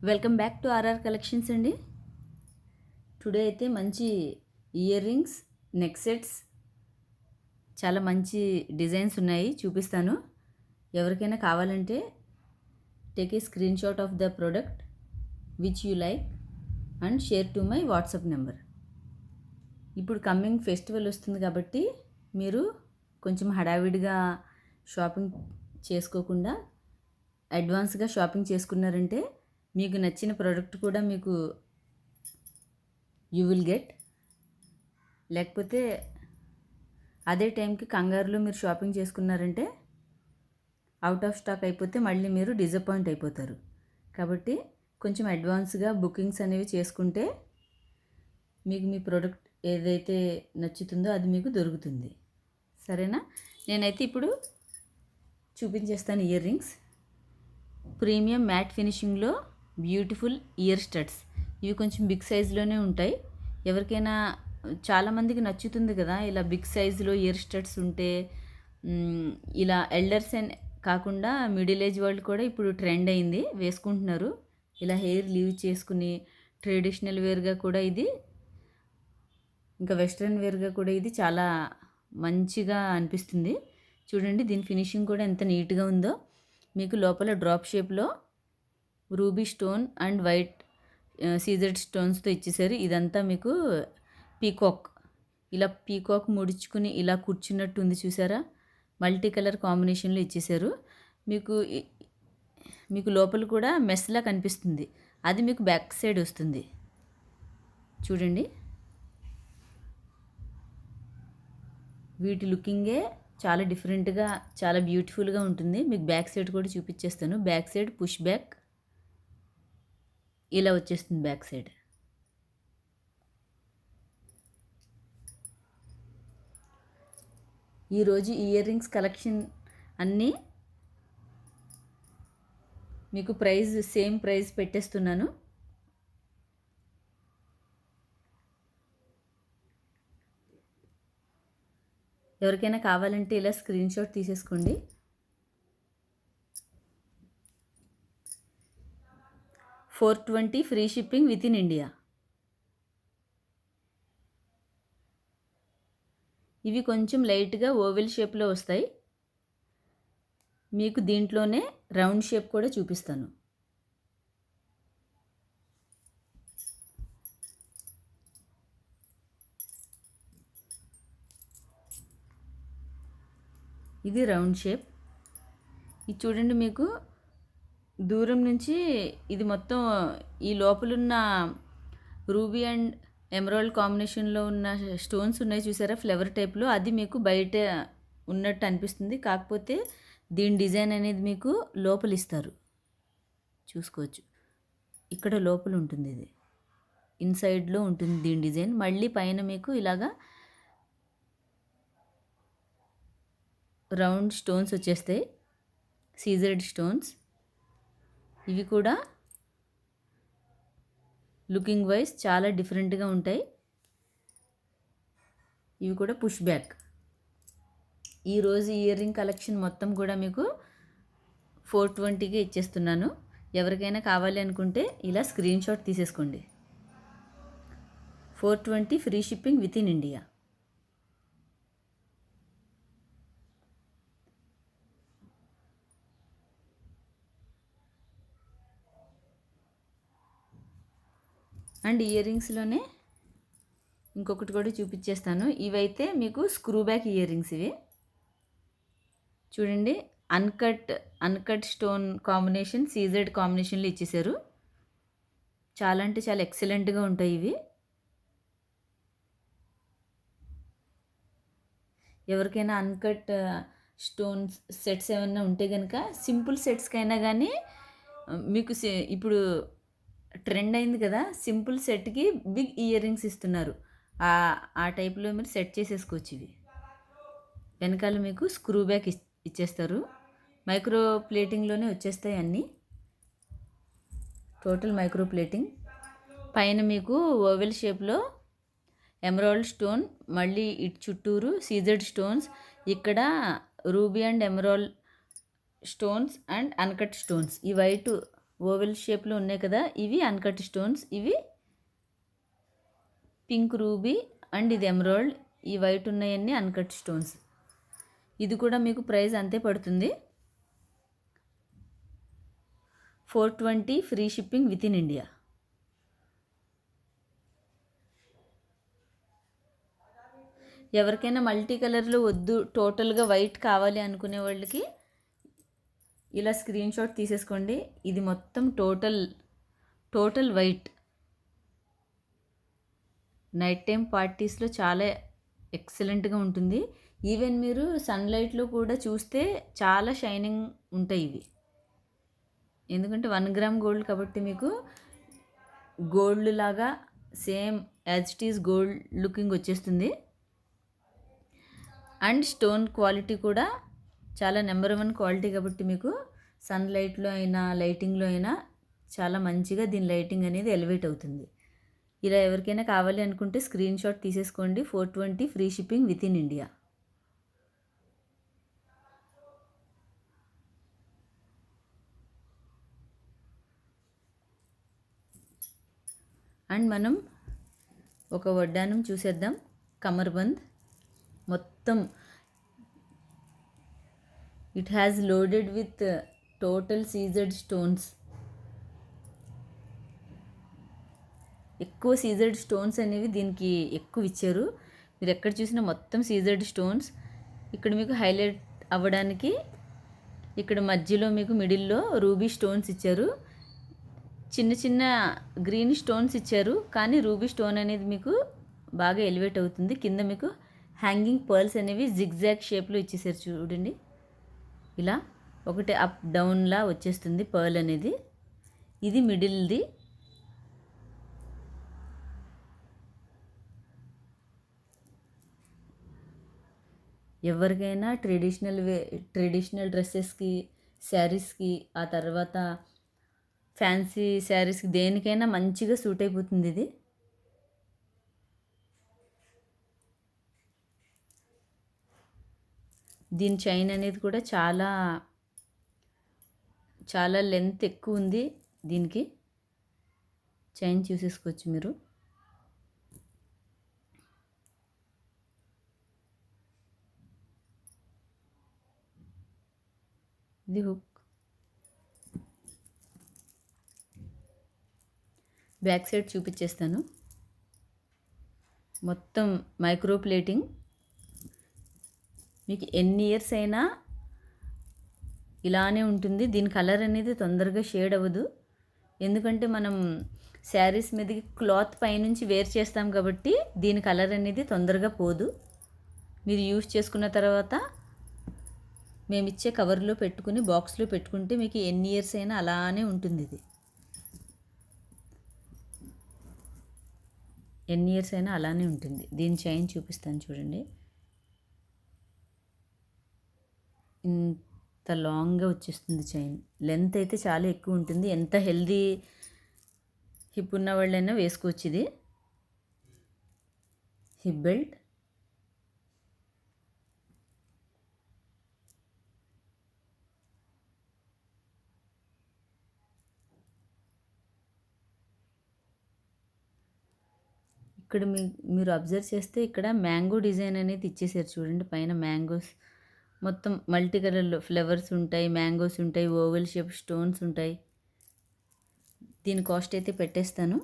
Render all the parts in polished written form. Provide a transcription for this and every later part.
Welcome back to RR collections అండి. Today అయితే మంచి ఇయర్ రింగ్స్, నెక్ సెట్స్, చాలా మంచి డిజైన్స్ ఉన్నాయి, చూపిస్తాను. ఎవరికైనా కావాలంటే take a screen shot of the product which you like and share to my WhatsApp number. ఇప్పుడు కమ్మింగ్ ఫెస్టివల్ వస్తుంది కాబట్టి మీరు కొంచెం హడావిడిగా షాపింగ్ చేసుకోకుండా అడ్వాన్స్గా షాపింగ్ చేసుకున్నారంటే మీకు నచ్చిన ప్రోడక్ట్ కూడా మీకు యూ విల్ గెట్. లేకపోతే అదే టైంకి కంగారులో మీరు షాపింగ్ చేసుకున్నారంటే అవుట్ ఆఫ్ స్టాక్ అయిపోతే మళ్ళీ మీరు డిసప్పాయింట్ అయిపోతారు. కాబట్టి కొంచెం అడ్వాన్స్గా బుకింగ్స్ అనేవి చేసుకుంటే మీకు మీ ప్రోడక్ట్ ఏదైతే నచ్చుతుందో అది మీకు దొరుకుతుంది. సరేనా? నేనైతే ఇప్పుడు చూపించేస్తాను ఇయర్ రింగ్స్. ప్రీమియం మ్యాట్ ఫినిషింగ్లో బ్యూటిఫుల్ ఇయర్ స్టడ్స్. ఇవి కొంచెం బిగ్ సైజులోనే ఉంటాయి. ఎవరికైనా చాలామందికి నచ్చుతుంది కదా ఇలా బిగ్ సైజులో ఇయర్ స్టడ్స్ ఉంటే. ఇలా ఎల్డర్స్ అని కాకుండా మిడిల్ ఏజ్ వాళ్ళు కూడా ఇప్పుడు ట్రెండ్ అయింది, వేసుకుంటున్నారు. ఇలా హెయిర్ లీవ్ చేసుకుని ట్రెడిషనల్ వేర్గా కూడా ఇది, ఇంకా వెస్ట్రన్ వేర్గా కూడా ఇది చాలా మంచిగా అనిపిస్తుంది. చూడండి దీని ఫినిషింగ్ కూడా ఎంత నీట్గా ఉందో. మీకు లోపల డ్రాప్ షేప్లో రూబీ స్టోన్ అండ్ వైట్ సీజర్డ్ స్టోన్స్తో ఇచ్చేసారు. ఇదంతా మీకు పీకాక్, ఇలా పీకాక్ ముడుచుకుని ఇలా కూర్చున్నట్టు ఉంది, చూసారా? మల్టీ కలర్ కాంబినేషన్లో ఇచ్చేసారు. మీకు లోపల కూడా మెస్లా కనిపిస్తుంది, అది మీకు బ్యాక్ సైడ్ వస్తుంది. చూడండి వీటి లుకింగే చాలా డిఫరెంట్గా, చాలా బ్యూటిఫుల్గా ఉంటుంది. మీకు బ్యాక్ సైడ్ కూడా చూపించేస్తాను. బ్యాక్ సైడ్ పుష్ బ్యాక్ ఇలా వచ్చేస్తుంది బ్యాక్ సైడ్. ఈరోజు ఇయర్ రింగ్స్ కలెక్షన్ అన్నీ మీకు సేమ్ ప్రైస్ పెట్టేస్తున్నాను. ఎవరికైనా కావాలంటే ఇలా స్క్రీన్ షాట్ తీసేసుకోండి. $420 free shipping within India. ఇవి కొంచెం లైట్గా ఓవెల్ షేప్లో వస్తాయి. మీకు దీంట్లోనే రౌండ్ షేప్ కూడా చూపిస్తాను. ఇది రౌండ్ షేప్. ఇది చూడండి, మీకు దూరం నుంచి ఇది మొత్తం ఈ లోపలున్న రూబీ అండ్ ఎమరాల్డ్ కాంబినేషన్లో ఉన్న స్టోన్స్ ఉన్నాయి, చూసారా? ఫ్లవర్ టైప్లో. అది మీకు బయట ఉన్నట్టు అనిపిస్తుంది, కాకపోతే దీని డిజైన్ అనేది మీకు లోపల ఇస్తారు, చూసుకోవచ్చు. ఇక్కడ లోపల ఉంటుంది, ఇది ఇన్సైడ్లో ఉంటుంది దీని డిజైన్. మళ్ళీ పైన మీకు ఇలాగా రౌండ్ స్టోన్స్ వచ్చేస్తాయి, సీజర్డ్ స్టోన్స్. ఇవి కూడా లుకింగ్ వైజ్ చాలా డిఫరెంట్గా ఉంటాయి. ఇవి కూడా పుష్ బ్యాక్. ఈరోజు ఇయర్ రింగ్ కలెక్షన్ మొత్తం కూడా మీకు 420కి ఇచ్చేస్తున్నాను. ఎవరికైనా కావాలి అనుకుంటే ఇలా స్క్రీన్ షాట్ తీసేసుకోండి. 420 free shipping within India. And ఇయర్ రింగ్స్లోనే ఇంకొకటి కూడా చూపించేస్తాను. ఇవైతే మీకు స్క్రూ బ్యాక్ ఇయర్ రింగ్స్. ఇవి చూడండి, అన్కట్ స్టోన్ కాంబినేషన్, సీజర్డ్ కాంబినేషన్లో ఇచ్చేసారు. చాలా అంటే చాలా ఎక్సలెంట్గా ఉంటాయి ఇవి. ఎవరికైనా అన్కట్ స్టోన్స్ సెట్స్ ఏమైనా ఉంటే కనుక సింపుల్ సెట్స్కైనా కానీ మీకు ఇప్పుడు ట్రెండ్ అయింది కదా, సింపుల్ సెట్కి బిగ్ ఇయర్ రింగ్స్ ఇస్తున్నారు. ఆ టైప్లో మీరు సెట్ చేసేసుకోవచ్చు. ఇవి వెనకాల మీకు స్క్రూ బ్యాక్ ఇచ్చేస్తారు. మైక్రో ప్లేటింగ్లోనే వచ్చేస్తాయి అన్నీ, టోటల్ మైక్రో ప్లేటింగ్. పైన మీకు ఓవెల్ షేప్లో ఎమరాల్డ్ స్టోన్, మళ్ళీ ఇటు చుట్టూరు సీజర్డ్ స్టోన్స్, ఇక్కడ ruby and emerald stones and uncut stones. ఈ వైట్ ఓవెల్ షేప్లో ఉన్నాయి కదా, ఇవి అన్కట్ స్టోన్స్. ఇవి పింక్ రూబీ అండ్ ఇది ఎమరాల్డ్. ఈ వైట్ ఉన్నాయన్నీ అన్కట్ స్టోన్స్. ఇది కూడా మీకు ప్రైస్ అంతే పడుతుంది, 420 free shipping within India. ఎవరికైనా మల్టీ కలర్లో వద్దు, టోటల్గా వైట్ కావాలి అనుకునే వాళ్ళకి ఇలా స్క్రీన్ షాట్ తీసేసుకోండి. ఇది మొత్తం టోటల్ వైట్. నైట్ టైం పార్టీస్లో చాలా ఎక్సలెంట్గా ఉంటుంది. ఈవెన్ మీరు సన్లైట్లో కూడా చూస్తే చాలా షైనింగ్ ఉంటాయి ఇవి. ఎందుకంటే 1 గ్రామ్ గోల్డ్ కాబట్టి మీకు గోల్డ్ లాగా same as it is gold looking వచ్చేస్తుంది. అండ్ స్టోన్ క్వాలిటీ కూడా చాలా నెంబర్ 1 క్వాలిటీ కాబట్టి మీకు సన్లైట్లో అయినా లైటింగ్లో అయినా చాలా మంచిగా దీని లైటింగ్ అనేది ఎలివేట్ అవుతుంది. ఇలా ఎవరికైనా కావాలి అనుకుంటే స్క్రీన్ షాట్ తీసేసుకోండి. 420 free shipping within India. And మనం ఒక వడ్డానం చూసేద్దాం. కమర్బంద్ మొత్తం it has loaded with total CZ stones. ఎక్కువ సీజెడ్ స్టోన్స్ అనేవి దీనికి ఎక్కువ ఇచ్చారు. మీరు ఎక్కడ చూసినా మొత్తం సీజెడ్ స్టోన్స్. ఇక్కడ మీకు హైలైట్ అవ్వడానికి ఇక్కడ మధ్యలో మీకు మిడిల్లో రూబీ స్టోన్స్ ఇచ్చారు. చిన్న చిన్న గ్రీన్ స్టోన్స్ ఇచ్చారు, కానీ రూబీ స్టోన్ అనేది మీకు బాగా ఎలివేట్ అవుతుంది. కింద మీకు హ్యాంగింగ్ పర్ల్స్ అనేవి జిగ్జాగ్ షేప్లో ఇచ్చేసారు చూడండి. ఇలా ఒకటి అప్ డౌన్లా వచ్చేస్తుంది పర్ల్ అనేది. ఇది మిడిల్ది. ఎవరికైనా ట్రెడిషనల్ డ్రెస్సెస్కి, శారీస్కి, ఆ తర్వాత ఫ్యాన్సీ శారీస్కి, దేనికైనా మంచిగా సూట్ అయిపోతుంది ఇది. దీని చైన్ అనేది కూడా చాలా చాలా లెంత్ ఎక్కువ ఉంది. దీనికి చైన్ చూసేసుకోవచ్చు మీరు. ఇది హుక్. బ్యాక్ సైడ్ చూపించేస్తాను. మొత్తం మైక్రో ప్లేటింగ్. మీకు ఎన్ని ఇయర్స్ అయినా ఇలానే ఉంటుంది. దీని కలర్ అనేది తొందరగా షేడ్ అవ్వదు, ఎందుకంటే మనం శారీస్ మీదకి క్లాత్ పైనుంచి వేర్ చేస్తాం కాబట్టి దీని కలర్ అనేది తొందరగా పోదు. మీరు యూజ్ చేసుకున్న తర్వాత మేమిచ్చే కవర్లో పెట్టుకుని బాక్స్లో పెట్టుకుంటే మీకు ఎన్ని ఇయర్స్ అయినా అలానే ఉంటుంది. ఇది ఎన్ని ఇయర్స్ అయినా అలానే ఉంటుంది. దీని చైన్ చూపిస్తాను చూడండి. ఇంత లాంగ్గా వచ్చేస్తుంది చైన్. లెంత్ అయితే చాలా ఎక్కువ ఉంటుంది. ఎంత హెల్దీ హిప్ ఉన్న వాళ్ళైనా వేసుకోవచ్చు ఇది. Hip belt. ఇక్కడ మీరు అబ్జర్వ్ చేస్తే ఇక్కడ మ్యాంగో డిజైన్ అనేది ఇచ్చేసారు చూడండి. పైన మ్యాంగోస్ మొత్తం మల్టీ కలర్లో ఫ్లవర్స్ ఉంటాయి, మ్యాంగోస్ ఉంటాయి, ఓవెల్ షేప్ స్టోన్స్ ఉంటాయి. దీని కాస్ట్ అయితే పెట్టేస్తాను.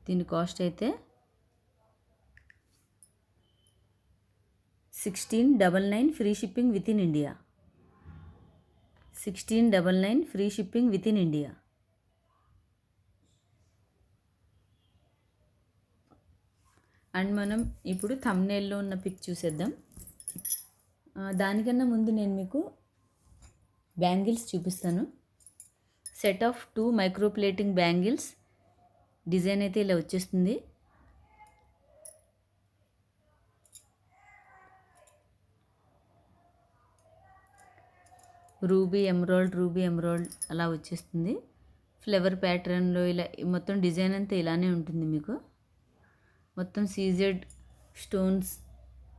దీని కాస్ట్ అయితే 1699 free shipping within India. 1699 free shipping within India. And మనం ఇప్పుడు థంబ్నెయిల్లో ఉన్న పిక్ చూసేద్దాం. దానికన్నా ముందు నేను మీకు బ్యాంగిల్స్ చూపిస్తాను. Set of 2 micro plating bangles. Design అయితే ఇలా వచ్చేస్తుంది. రూబీ ఎమరాల్డ్ అలా వచ్చేస్తుంది. ఫ్లవర్ ప్యాటర్న్లో ఇలా మొత్తం డిజైన్ అంతా ఇలానే ఉంటుంది మీకు. మొత్తం సీజెడ్ స్టోన్స్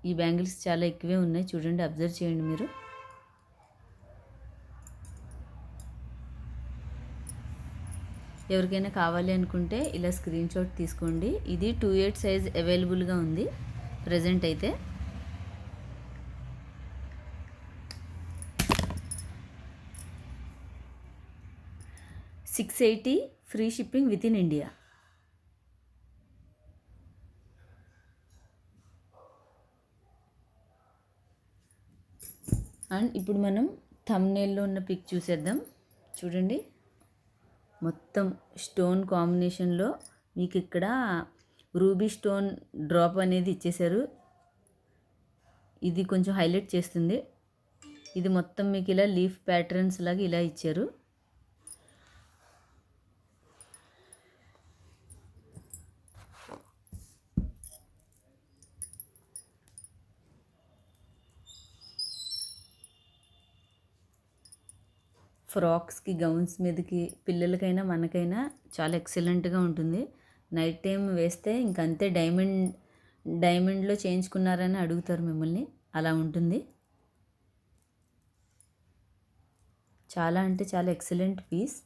ఈ బ్యాంగిల్స్ చాలా ఎక్కువే ఉన్నాయి. చూడండి, అబ్జర్వ్ చేయండి మీరు. ఎవరికైనా కావాలి అనుకుంటే ఇలా స్క్రీన్ షాట్ తీసుకోండి. ఇది 2/8 సైజ్ అవైలబుల్గా ఉంది ప్రజెంట్ అయితే. $680 free shipping within India. And ఇప్పుడు మనం థంబ్నెయిల్లో ఉన్న పిక్ చూసేద్దాం. చూడండి, మొత్తం స్టోన్ కాంబినేషన్లో మీకు ఇక్కడ రూబీ స్టోన్ డ్రాప్ అనేది ఇచ్చేశారు. ఇది కొంచెం హైలైట్ చేస్తుంది. ఇది మొత్తం మీకు ఇలా లీఫ్ ప్యాటర్న్స్ లాగా ఇలా ఇచ్చారు. ఫ్రాక్స్కి, గౌన్స్ మీదకి, పిల్లలకైనా మనకైనా చాలా ఎక్సలెంట్గా ఉంటుంది. నైట్ టైం వేస్తే ఇంకంతే డైమండ్లో చేయించుకున్నారని అడుగుతారు మిమ్మల్ని, అలా ఉంటుంది. చాలా అంటే చాలా ఎక్సలెంట్ పీస్.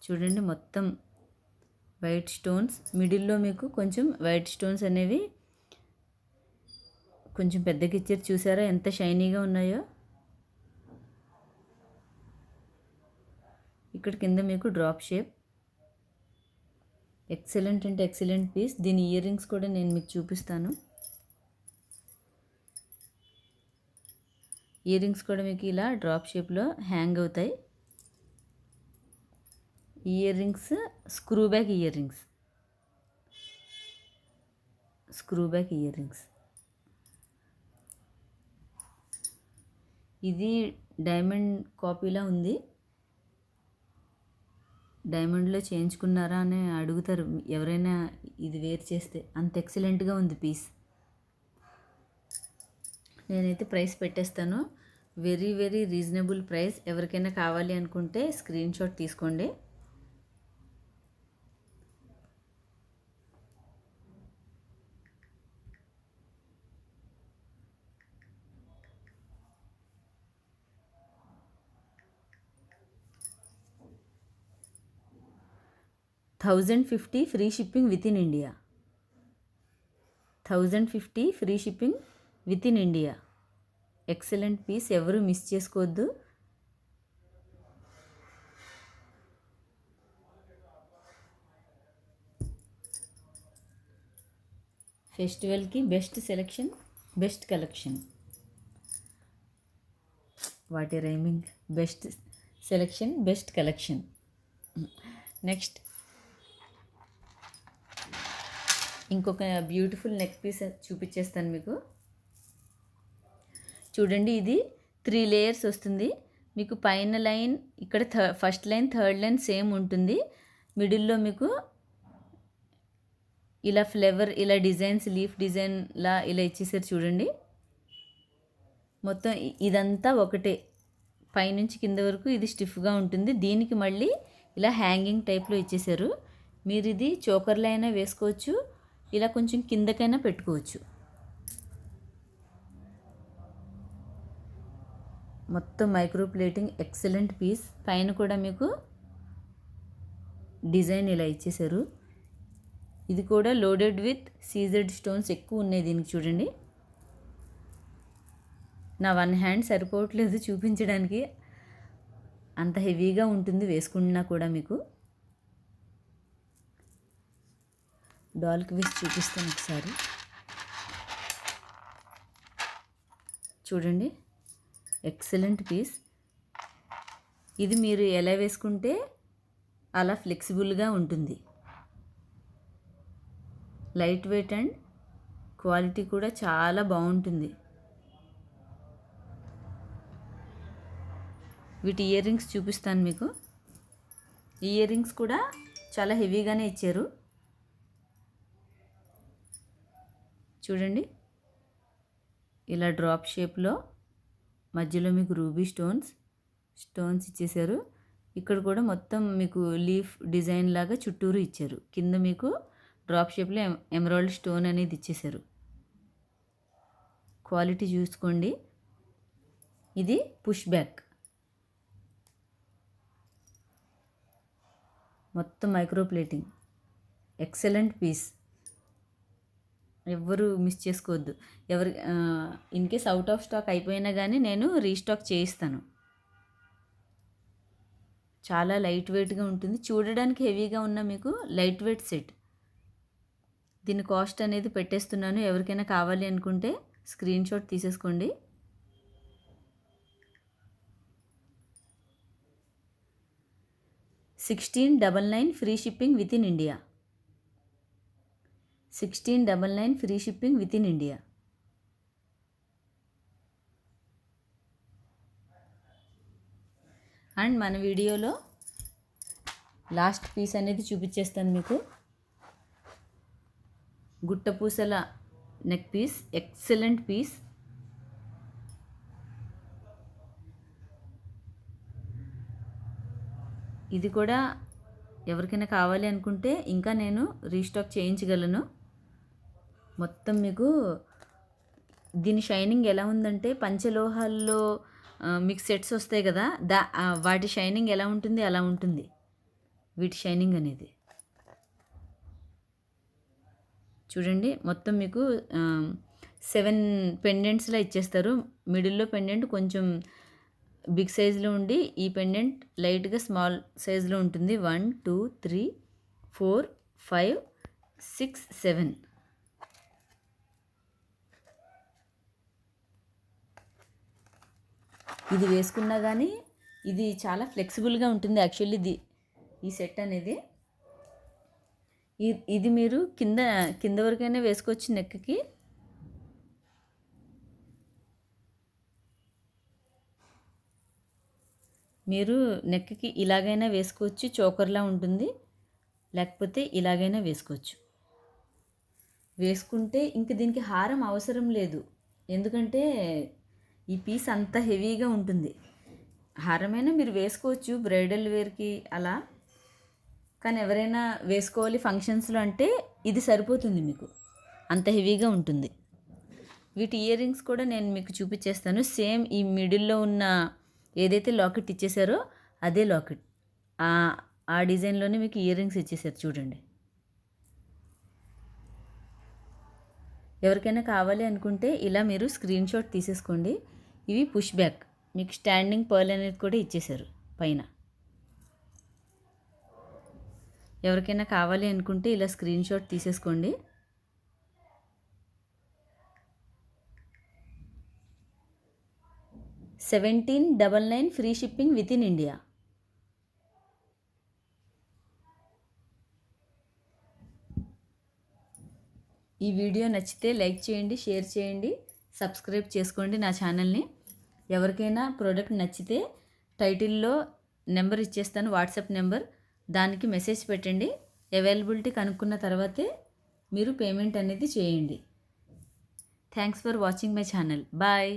చూడండి, మొత్తం వైట్ స్టోన్స్, మిడిల్లో మీకు కొంచెం వైట్ స్టోన్స్ అనేవి కొంచెం పెద్దగా ఇచ్చారు. చూసారా ఎంత షైనీగా ఉన్నాయో. ఇక్కడ కింద మీకు డ్రాప్ షేప్. ఎక్సలెంట్ అంటే ఎక్సలెంట్ పీస్. దీని ఇయర్ రింగ్స్ కూడా నేను మీకు చూపిస్తాను. ఇయర్ రింగ్స్ కూడా మీకు ఇలా డ్రాప్ షేప్లో హ్యాంగ్ అవుతాయి. Ear rings screw back ear rings. ఇది డైమండ్ కాపీలా ఉంది. డైమండ్లో చేయించుకున్నారా అని అడుగుతారు ఎవరైనా ఇది వేర్ చేస్తే. అంత ఎక్సలెంట్గా ఉంది పీస్. నేనైతే ప్రైస్ పెట్టేస్తాను. Very very reasonable price. ఎవరికైనా కావాలి అనుకుంటే స్క్రీన్ షాట్ తీసుకోండి. $1,050 free shipping within India. 1,050 free shipping within India. Excellent piece, ఎవరు మిస్ చేసుకోవద్దు. ఫెస్టివల్కి బెస్ట్ సెలెక్షన్, బెస్ట్ కలెక్షన్. వాటి rhyming. Best selection, best collection. Next ఇంకొక బ్యూటిఫుల్ నెక్ పీస్ చూపించేస్తాను మీకు. చూడండి, ఇది 3 లేయర్స్ వస్తుంది మీకు. పైన లైన్ ఇక్కడ first line, third line same ఉంటుంది. మిడిల్లో మీకు ఇలా ఫ్లవర్, ఇలా డిజైన్స్, లీఫ్ డిజైన్లా ఇలా ఇచ్చేసారు. చూడండి, మొత్తం ఇదంతా ఒకటే. పైనుంచి కింద వరకు ఇది స్టిఫ్గా ఉంటుంది. దీనికి మళ్ళీ ఇలా హ్యాంగింగ్ టైప్లో ఇచ్చేసారు. మీరు ఇది చోకర్లో అయినా వేసుకోవచ్చు, ఇలా కొంచెం కిందకైనా పెట్టుకోవచ్చు. మొత్తం మైక్రో ప్లేటింగ్, ఎక్సలెంట్ పీస్. పైన కూడా మీకు డిజైన్ ఇలా ఇచ్చేసారు. ఇది కూడా లోడెడ్ విత్ సీజెడ్ స్టోన్స్ ఎక్కువ ఉన్నాయి దీనికి. చూడండి, నా 1 హ్యాండ్ సరిపోవట్లేదు చూపించడానికి, అంత హెవీగా ఉంటుంది వేసుకున్నా కూడా. మీకు డాల్కి వేసి చూపిస్తాను ఒకసారి. చూడండి, ఎక్సలెంట్ పీస్. ఇది మీరు ఎలా వేసుకుంటే అలా ఫ్లెక్సిబుల్గా ఉంటుంది. లైట్ వెయిట్ అండ్ క్వాలిటీ కూడా చాలా బాగుంటుంది. వీటి ఇయర్ రింగ్స్ చూపిస్తాను మీకు. ఇయర్ రింగ్స్ కూడా చాలా హెవీగానే ఇచ్చారు. చూడండి, ఇలా డ్రాప్ షేప్లో మధ్యలో మీకు రూబీ స్టోన్స్, స్టోన్స్ ఇచ్చేసారు. ఇక్కడ కూడా మొత్తం మీకు లీఫ్ డిజైన్ లాగా చుట్టూరు ఇచ్చారు. కింద మీకు డ్రాప్ షేప్లో ఎమరాల్డ్ స్టోన్ అనేది ఇచ్చేసారు. క్వాలిటీ చూసుకోండి. ఇది పుష్ బ్యాక్, మొత్తం మైక్రో ప్లేటింగ్, ఎక్సలెంట్ పీస్. ఎవ్వరు మిస్ చేసుకోవద్దు. ఎవరి in case out of stock అయిపోయినా కానీ నేను రీస్టాక్ చేయిస్తాను. చాలా లైట్ వెయిట్గా ఉంటుంది. చూడడానికి హెవీగా ఉన్న మీకు లైట్ వెయిట్ సెట్. దీని కాస్ట్ అనేది పెట్టేస్తున్నాను. ఎవరికైనా కావాలి అనుకుంటే స్క్రీన్ షాట్ తీసేసుకోండి. $1699 free shipping within India. $1699 free shipping within India. And మన వీడియోలో లాస్ట్ పీస్ అనేది చూపించేస్తాను మీకు. గుట్టపూసల నెక్ పీస్, ఎక్సలెంట్ పీస్. ఇది కూడా ఎవరికైనా కావాలి అనుకుంటే ఇంకా నేను రీస్టాక్ చేయించగలను. మొత్తం మీకు దీని షైనింగ్ ఎలా ఉందంటే పంచలోహాల్లో మీకు సెట్స్ వస్తాయి కదా, వాటి షైనింగ్ ఎలా ఉంటుంది అలా ఉంటుంది వీటి షైనింగ్ అనేది. చూడండి, మొత్తం మీకు 7 పెండెంట్స్లా ఇచ్చేస్తారు. మిడిల్లో పెండెంట్ కొంచెం బిగ్ సైజులో ఉండి, ఈ పెండెంట్ లైట్గా స్మాల్ సైజులో ఉంటుంది. 1 2 3 4 5 6 7. ఇది వేసుకున్నా కానీ ఇది చాలా ఫ్లెక్సిబుల్గా ఉంటుంది. యాక్చువల్లీ ఈ సెట్ అనేది ఇది మీరు కింద వరకైనా వేసుకోవచ్చు. నెక్కి మీరు నెక్కి ఇలాగైనా వేసుకోవచ్చు, చోకర్లా ఉంటుంది. లేకపోతే ఇలాగైనా వేసుకోవచ్చు. వేసుకుంటే ఇంక దీనికి హారం అవసరం లేదు, ఎందుకంటే ఈ పీస్ అంత హెవీగా ఉంటుంది. హారమైనా మీరు వేసుకోవచ్చు బ్రైడల్ వేర్కి అలా, కానీ ఎవరైనా వేసుకోవాలి ఫంక్షన్స్లో అంటే ఇది సరిపోతుంది మీకు, అంత హెవీగా ఉంటుంది. వీటి ఇయర్ రింగ్స్ కూడా నేను మీకు చూపించేస్తాను. సేమ్ ఈ మిడిల్లో ఉన్న ఏదైతే లాకెట్ ఇచ్చేసారో అదే లాకెట్, ఆ డిజైన్లోనే మీకు ఇయర్ రింగ్స్ ఇచ్చేసారు. చూడండి, ఎవరికైనా కావాలి అనుకుంటే ఇలా మీరు స్క్రీన్ షాట్ తీసేసుకోండి. ఇవి పుష్ బ్యాక్, మీకు స్టాండింగ్ పర్ల్ అనేది కూడా ఇచ్చేసారు పైన. ఎవరికైనా కావాలి అనుకుంటే ఇలా స్క్రీన్ షాట్ తీసేసుకోండి. $1799 free shipping within India. ఈ వీడియో నచ్చితే లైక్ చేయండి, షేర్ చేయండి, సబ్స్క్రైబ్ చేసుకోండి నా ఛానల్ని. ఎవరికైనా ప్రోడక్ట్ నచ్చితే టైటిల్లో నెంబర్ ఇచ్చేస్తాను, వాట్సాప్ నెంబర్, దానికి మెసేజ్ పెట్టండి. అవైలబిలిటీ కనుక్కున్న తర్వాతే మీరు పేమెంట్ అనేది చేయండి. Thanks for watching my channel. Bye.